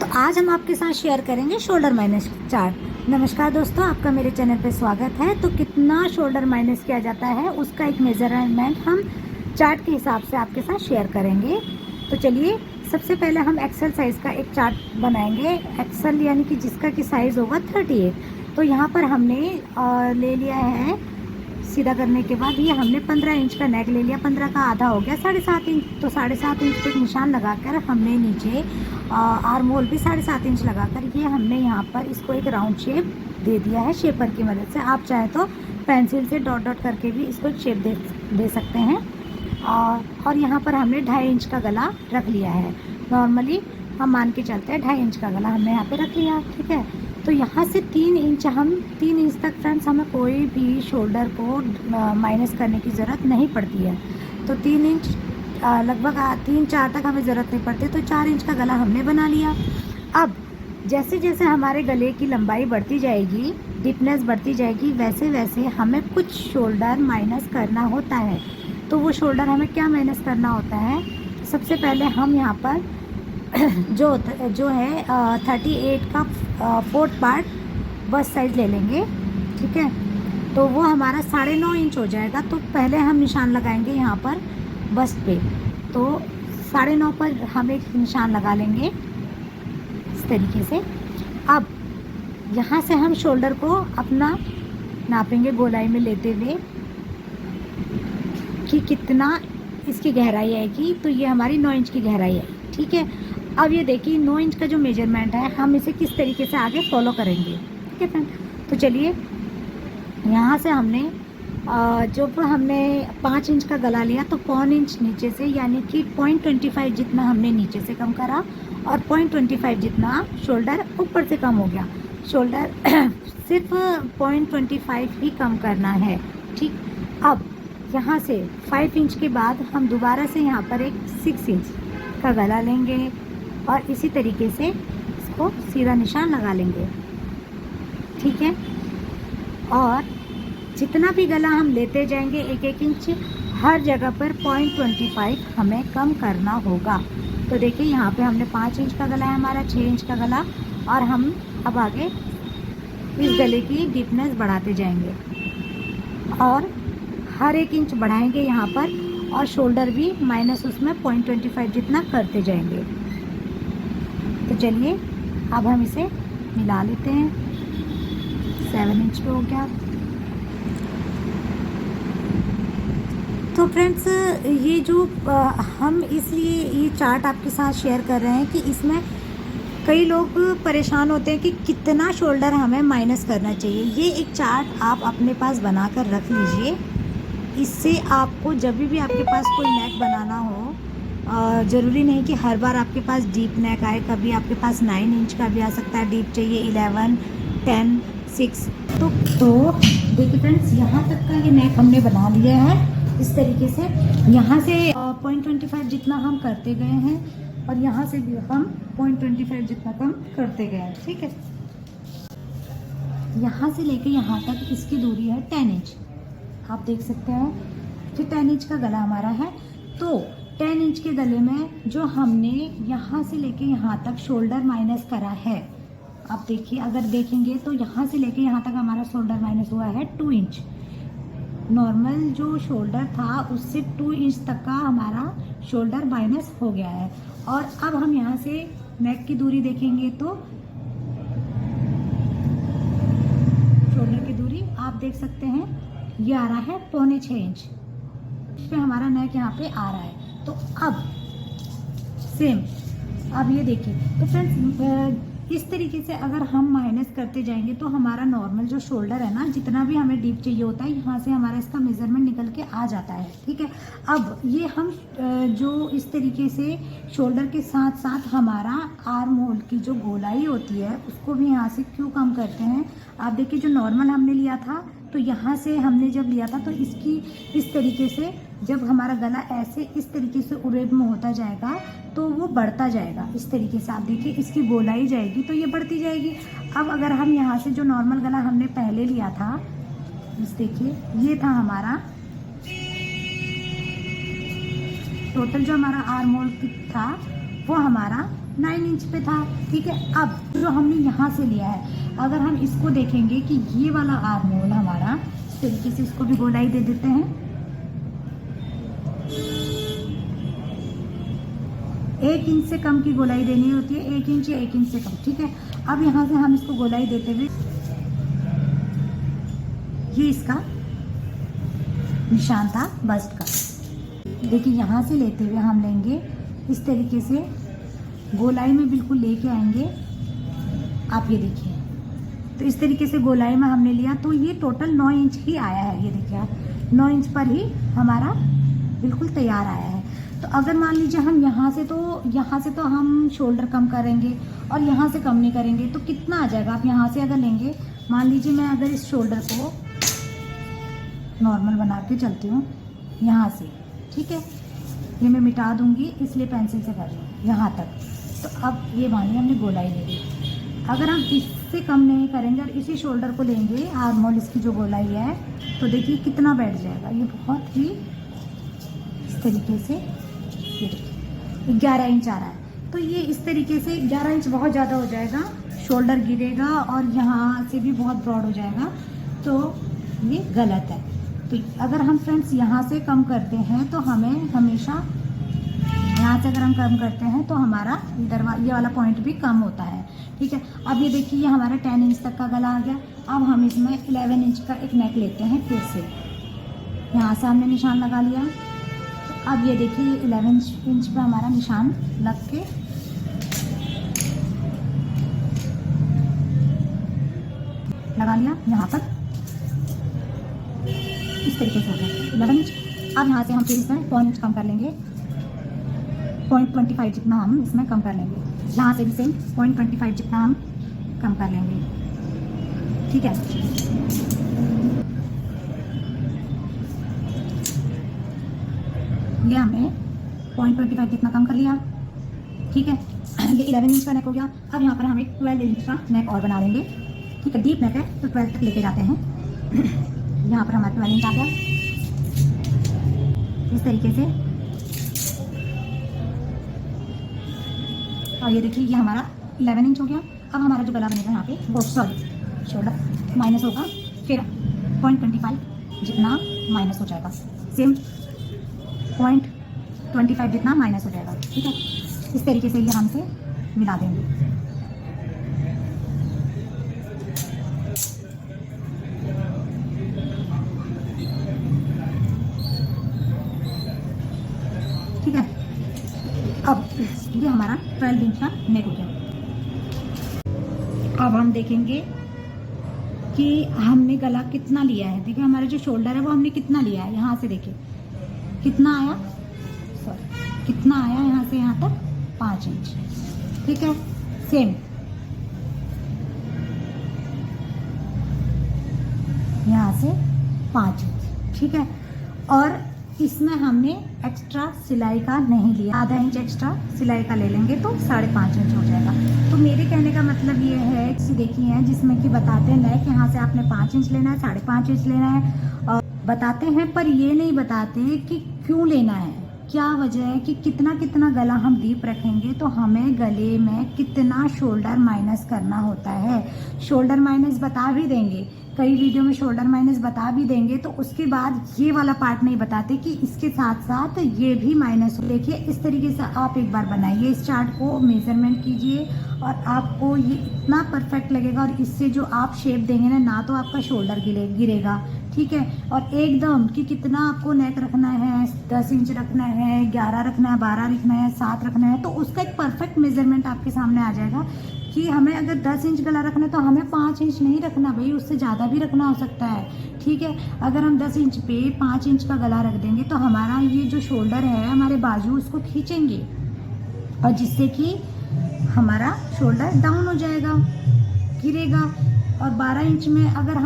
तो आज हम आपके साथ शेयर करेंगे शोल्डर माइनस चार्ट। नमस्कार दोस्तों, आपका मेरे चैनल पे स्वागत है। तो कितना शोल्डर माइनस किया जाता है उसका एक मेजरमेंट हम चार्ट के हिसाब से आपके साथ शेयर करेंगे। तो चलिए, सबसे पहले हम एक्सेल साइज़ का एक चार्ट बनाएंगे। एक्सेल यानी कि जिसका कि साइज़ होगा 38। तो यहाँ पर हमने ले लिया है, सीधा करने के बाद ये हमने 15 इंच का नेक ले लिया। 15 का आधा हो गया 7.5 इंच। तो 7.5 इंच पे निशान लगाकर हमने नीचे आर्म होल भी 7.5 इंच लगाकर ये हमने यहाँ पर इसको एक राउंड शेप दे दिया है शेपर की मदद से। आप चाहे तो पेंसिल से डॉट डॉट करके भी इसको एक शेप दे सकते हैं। और यहाँ पर हमने 2.5 इंच का गला रख लिया है। नॉर्मली हम मान के चलते हैं 2.5 इंच का गला हमने यहाँ पे रख लिया, ठीक है। तो यहाँ से 3 इंच तक फ्रेंड्स हमें कोई भी शोल्डर को माइनस करने की ज़रूरत नहीं पड़ती है। तो 3 इंच लगभग 3-4 तक हमें ज़रूरत नहीं पड़ती। तो 4 इंच का गला हमने बना लिया। अब जैसे जैसे हमारे गले की लंबाई बढ़ती जाएगी, डीपनेस बढ़ती जाएगी, वैसे वैसे हमें कुछ शोल्डर माइनस करना होता है। तो वो शोल्डर हमें क्या माइनस करना होता है? सबसे पहले हम यहाँ पर जो है 38 का 4th पार्ट बस्ट साइज़ ले लेंगे, ठीक है। तो वो हमारा 9.5 इंच हो जाएगा। तो पहले हम निशान लगाएंगे यहाँ पर बस्ट पे। तो 9.5 पर हम एक निशान लगा लेंगे इस तरीके से। अब यहाँ से हम शोल्डर को अपना नापेंगे गोलाई में लेते हुए कि कितना इसकी गहराई आएगी। तो ये हमारी 9 इंच की गहराई है, ठीक है। अब ये देखिए 9 इंच का जो मेजरमेंट है हम इसे किस तरीके से आगे फॉलो करेंगे, ठीक है फ्रेंड। तो चलिए, यहाँ से हमने जो हमने 5 इंच का गला लिया तो 1.25 इंच नीचे से, यानी कि 0.25 जितना हमने नीचे से कम करा और 0.25 जितना शोल्डर ऊपर से कम हो गया। शोल्डर सिर्फ 0.25 ही कम करना है, ठीक। अब यहाँ से 5 इंच के बाद हम दोबारा से यहाँ पर एक 6 इंच का गला लेंगे और इसी तरीके से इसको सीधा निशान लगा लेंगे, ठीक है। और जितना भी गला हम लेते जाएंगे 1-1 इंच हर जगह पर 0.25 हमें कम करना होगा। तो देखिए यहाँ पे हमने 5 इंच का गला है हमारा, 6 इंच का गला, और हम अब आगे इस गले की डीपनेस बढ़ाते जाएंगे और हर 1 इंच बढ़ाएंगे यहाँ पर, और शोल्डर भी माइनस उसमें 0.25 जितना करते जाएंगे। तो चलिए, अब हम इसे मिला लेते हैं। 7 इंच पे हो गया। तो फ्रेंड्स, ये जो हम इसलिए ये चार्ट आपके साथ शेयर कर रहे हैं कि इसमें कई लोग परेशान होते हैं कि कितना शोल्डर हमें माइनस करना चाहिए। ये एक चार्ट आप अपने पास बनाकर रख लीजिए। इससे आपको जब भी आपके पास कोई नेक बनाना हो, ज़रूरी नहीं कि हर बार आपके पास डीप नेक आए। कभी आपके पास 9 इंच का भी आ सकता है, डीप चाहिए 11, 10, 6। तो देखिए फ्रेंड्स, यहाँ तक का ये नेक हमने बना लिया है इस तरीके से। यहाँ से 0.25 जितना हम करते गए हैं और यहाँ से भी हम 0.25 जितना कम करते गए हैं, ठीक है। यहाँ से लेके यहाँ तक इसकी दूरी है 10 इंच, आप देख सकते हैं। फिर 10 इंच का गला हमारा है। तो 10 इंच के गले में जो हमने यहाँ से लेके यहाँ तक शोल्डर माइनस करा है, आप देखिए, अगर देखेंगे तो यहाँ से लेके यहाँ तक हमारा शोल्डर माइनस हुआ है 2 इंच। नॉर्मल जो शोल्डर था उससे 2 इंच तक का हमारा शोल्डर माइनस हो गया है। और अब हम यहाँ से नेक की दूरी देखेंगे तो शोल्डर की दूरी आप देख सकते हैं, ये आ रहा है 5.25 इंच पे हमारा नेक यहाँ पे आ रहा है। तो अब सेम, अब ये देखिए। तो फ्रेंड्स, इस तरीके से अगर हम माइनस करते जाएंगे तो हमारा नॉर्मल जो शोल्डर है ना, जितना भी हमें डीप चाहिए होता है, यहाँ से हमारा इसका मेजरमेंट निकल के आ जाता है, ठीक है। अब ये हम जो इस तरीके से शोल्डर के साथ साथ हमारा आर्म होल की जो गोलाई होती है उसको भी यहाँ से क्यों कम करते हैं? आप देखिए, जो नॉर्मल हमने लिया था तो यहाँ से हमने जब लिया था तो इसकी इस तरीके से जब हमारा गला ऐसे इस तरीके से उरेब में होता जाएगा तो वो बढ़ता जाएगा इस तरीके से। आप देखिए, इसकी गोलाई जाएगी तो ये बढ़ती जाएगी। अब अगर हम यहाँ से जो नॉर्मल गला हमने पहले लिया था, इस देखिए, ये था हमारा टोटल जो हमारा आर्म होल था वो हमारा 9 इंच पे था। ठीक है, अब जो हमने यहाँ से लिया है, अगर हम इसको देखेंगे कि ये वाला आर्म होल हमारा, इस तरीके से इसको भी गोलाई दे देते हैं। 1 इंच से कम की गोलाई देनी होती है, 1 इंच या 1 इंच से कम। ठीक है, अब यहाँ से हम इसको गोलाई देते हुए, ये इसका निशान था बस्ट का। देखिए यहाँ से लेते हुए हम लेंगे इस तरीके से, गोलाई में बिल्कुल लेके आएंगे। आप ये देखिए, तो इस तरीके से गोलाई में हमने लिया, तो ये टोटल 9 इंच ही आया है। ये देखिए आप, 9 इंच पर ही हमारा बिल्कुल तैयार आया है। तो अगर मान लीजिए हम यहाँ से तो हम शोल्डर कम करेंगे और यहाँ से कम नहीं करेंगे, तो कितना आ जाएगा। आप यहाँ से अगर लेंगे, मान लीजिए मैं अगर इस शोल्डर को नॉर्मल बना के चलती हूँ यहाँ से, ठीक है, ये मैं मिटा दूंगी इसलिए पेंसिल से कर रही हूँ यहाँ तक। तो अब ये मानिए हमने गोलाई ले ली। अगर हम इससे कम नहीं करेंगे और इसी शोल्डर को लेंगे, आर्म होल इसकी जो गोलाई है, तो देखिए कितना बैठ जाएगा। ये बहुत ही इस तरीके से, ये देखिए 11 इंच आ रहा है। तो ये इस तरीके से 11 इंच बहुत ज़्यादा हो जाएगा, शोल्डर गिरेगा और यहाँ से भी बहुत ब्रॉड हो जाएगा, तो ये गलत है। तो अगर हम फ्रेंड्स यहाँ से कम करते हैं तो हमें हमेशा, यहाँ से अगर हम कम करते हैं तो हमारा इधर ये वाला पॉइंट भी कम होता है। ठीक है, अब ये देखिए ये हमारा 10 इंच तक का गला आ गया। अब हम इसमें 11 इंच का एक नेक लेते हैं। फिर से यहाँ से हमने निशान लगा लिया। तो अब ये देखिए 11 इंच पे हमारा निशान लग के लगा लिया यहाँ तक, इस तरीके से हो गया 11 इंच। अब यहाँ से हम फिर इसमें 0.5 इंच कम कर लेंगे, 0.25 जितना हम इसमें कम कर लेंगे। यहाँ से भी सेम 0.25 जितना हम कम कर लेंगे। ठीक है, ये हमने 0.25 जितना कम कर लिया। ठीक है, ये 11 इंच का नेक हो गया। अब यहाँ पर हम एक 12 इंच का नेक और बना लेंगे। ठीक है, डीप नेक है तो 12 तक लेके जाते हैं। यहाँ पर हमारा 12 इंच आ गया इस तरीके से। और ये देखिए ये हमारा 11 इंच हो गया। अब हमारा जो गला बनेगा यहाँ पे, वो सॉरी शोल्डर माइनस होगा, फिर 0.25 जितना माइनस हो जाएगा, सेम 0.25 जितना माइनस हो जाएगा। ठीक है, इस तरीके से ये हम से मिला देंगे। ठीक है, अब ये हमारा 12 इंच का नेक हो गया। अब हम देखेंगे कि हमने गला कितना लिया है। देखिए हमारा जो शोल्डर है वो हमने कितना लिया है। यहाँ से देखिए कितना आया, सॉरी कितना आया, यहाँ से यहाँ तक 5 इंच। ठीक है, सेम यहाँ से 5 इंच। ठीक है, और इसमें हमने एक्स्ट्रा सिलाई का नहीं लिया, आधा इंच एक्स्ट्रा सिलाई का ले लेंगे तो 5.5 इंच हो जाएगा। तो मेरे कहने का मतलब ये है कि देखिए हैं जिसमें कि बताते हैं नेक यहाँ से आपने 5 इंच लेना है, 5.5 इंच लेना है, और बताते हैं पर ये नहीं बताते कि क्यों लेना है, क्या वजह है कि कितना कितना गला हम डीप रखेंगे तो हमें गले में कितना शोल्डर माइनस करना होता है। शोल्डर माइनस बता भी देंगे, कई वीडियो में शोल्डर माइनस बता भी देंगे, तो उसके बाद ये वाला पार्ट नहीं बताते कि इसके साथ साथ ये भी माइनस हो। देखिए इस तरीके से आप एक बार बनाइए इस चार्ट को, मेजरमेंट कीजिए और आपको ये इतना परफेक्ट लगेगा। और इससे जो आप शेप देंगे ना तो आपका शोल्डर गिरेगा। ठीक है, और एकदम कि कितना आपको नेक रखना है, 10 इंच रखना है, 11 रखना है, 12 रखना है, 7 रखना है, तो उसका एक परफेक्ट मेजरमेंट आपके सामने आ जाएगा कि हमें अगर 10 इंच गला रखना है तो हमें 5 इंच नहीं रखना भाई, उससे ज़्यादा भी रखना हो सकता है। ठीक है, अगर हम 10 इंच पे 5 इंच का गला रख देंगे तो हमारा ये जो शोल्डर है, हमारे बाजू उसको खींचेंगे और जिससे कि हमारा शोल्डर डाउन हो जाएगा, गिरेगा। और 12 इंच में अगर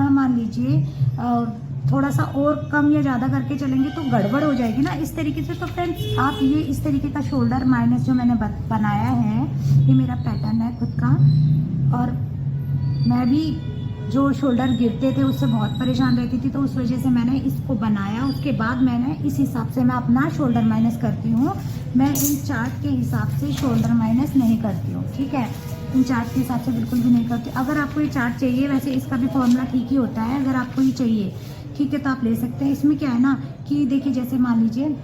हम मान लीजिए थोड़ा सा और कम या ज़्यादा करके चलेंगे तो गड़बड़ हो जाएगी ना इस तरीके से। तो फ्रेंड्स आप ये इस तरीके का शोल्डर माइनस जो मैंने बनाया है, ये मेरा पैटर्न है खुद का, और मैं भी जो शोल्डर गिरते थे उससे बहुत परेशान रहती थी, तो उस वजह से मैंने इसको बनाया। उसके बाद मैंने इस हिसाब से मैं अपना शोल्डर माइनस करती हूँ। मैं इन चार्ट के हिसाब से शोल्डर माइनस नहीं करती हूँ, ठीक है। इन चार्ट के हिसाब से बिल्कुल भी नहीं करती। अगर आपको ये चार्ट चाहिए, वैसे इसका भी फॉर्मूला ठीक ही होता है, अगर आपको ये चाहिए ठीक है तो आप ले सकते हैं। इसमें क्या है ना कि देखिए, जैसे मान लीजिए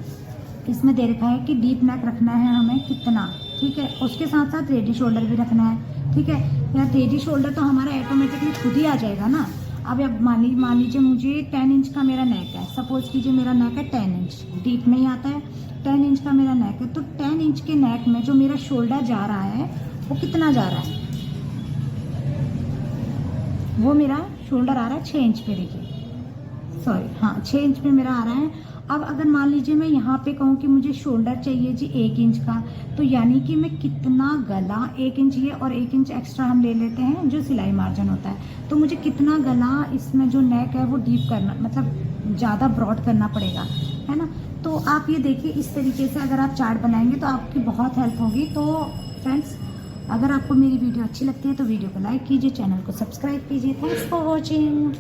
इसमें दे रखा है कि डीप नेक रखना है हमें कितना, ठीक है। उसके साथ साथ रेडी शोल्डर भी रखना है, ठीक है। यार रेडी शोल्डर तो हमारा ऑटोमेटिकली खुद ही आ जाएगा ना। अब मान लीजिए मुझे 10 इंच का मेरा नेक है, सपोज कीजिए मेरा नेक है 10 इंच, डीप में ही आता है। 10 इंच का मेरा नेक है, तो 10 इंच के नेक में जो मेरा शोल्डर जा रहा है वो कितना जा रहा है, वो मेरा शोल्डर आ रहा है 6 इंच पे। देखिए सॉरी, हाँ 6 इंच पे मेरा आ रहा है। अब अगर मान लीजिए मैं यहाँ पे कहूँ कि मुझे शोल्डर चाहिए जी 1 इंच का, तो यानी कि मैं कितना गला, 1 इंच ये और 1 इंच एक्स्ट्रा हम ले लेते हैं जो सिलाई मार्जिन होता है, तो मुझे कितना गला इसमें जो नेक है वो डीप करना, मतलब ज़्यादा ब्रॉड करना पड़ेगा, है ना। तो आप ये देखिए, इस तरीके से अगर आप चार्ट बनाएंगे तो आपकी बहुत हेल्प होगी। तो फ्रेंड्स, अगर आपको मेरी वीडियो अच्छी लगती है तो वीडियो को लाइक कीजिए, चैनल को सब्सक्राइब कीजिए। Thanks for watching.